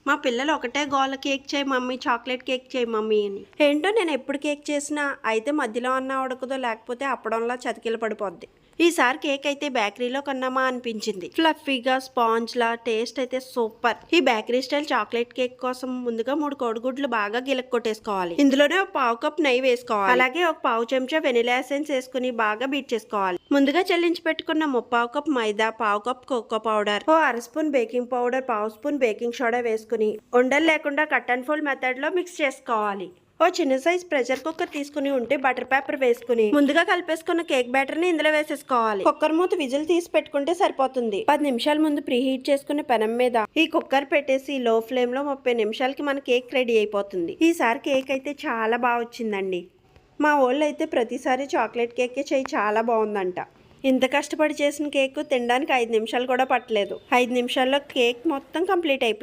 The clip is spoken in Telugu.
మా పిల్లలు ఒకటే గోల, కేక్ చేయి మమ్మీ, చాక్లెట్ కేక్ చేయి మమ్మీ అని. ఏంటో నేను ఎప్పుడు కేక్ చేసినా అయితే మధ్యలో అన్నా ఉడకదో, లేకపోతే అప్పడంలా చతికిల పడిపోద్ది. ఈసారి కేక్ అయితే బేకరీలో కొన్నామా అనిపించింది. ఫ్లఫీగా స్పాంజ్ లా, టేస్ట్ అయితే సూపర్. ఈ బేకరీ స్టైల్ చాక్లెట్ కేక్ కోసం ముందుగా 3 కోడిగుడ్లు బాగా గిలక్కొట్టేసుకోవాలి. ఇందులోనే ఒక పావు కప్ నెయ్యి వేసుకోవాలి. అలాగే ఒక పావు చెంచా వెనిలా ఎసెన్స్ వేసుకుని బాగా బీట్ చేసుకోవాలి. ముందుగా చెల్లించి పెట్టుకున్న 3/4 కప్ మైదా, పావు కప్ కోకో పౌడర్, ఓ అర స్పూన్ బేకింగ్ పౌడర్, పావు స్పూన్ బేకింగ్ సోడా వేసుకుని ఉండలు లేకుండా కట్ అండ్ ఫోల్డ్ మెథడ్ లో మిక్స్ చేసుకోవాలి. ఓ చిన్న సైజ్ ప్రెషర్ కుక్కర్ తీసుకుని ఉంటే బటర్ పేపర్ వేసుకుని ముందుగా కలిపేసుకున్న కేక్ బ్యాటర్ ని ఇందులో వేసేసుకోవాలి. కుక్కర్ మూత విజిల్ తీసి పెట్టుకుంటే సరిపోతుంది. 10 నిమిషాల ముందు ప్రీ హీట్ చేసుకున్న పెనం మీద ఈ కుక్కర్ పెట్టేసి లో ఫ్లేమ్ లో 30 నిమిషాలకి మన కేక్ రెడీ అయిపోతుంది. ఈసారి కేక్ అయితే చాలా బాగా వచ్చిందండి. మా వాళ్ళు అయితే ప్రతిసారి చాక్లెట్ కేక్ చేయి చాలా బాగుందంట. ఇంత కష్టపడి చేసిన కేక్ తినడానికి 5 నిమిషాలు కూడా పట్టలేదు. 5 నిమిషాల్లో కేక్ మొత్తం కంప్లీట్ అయిపోయింది.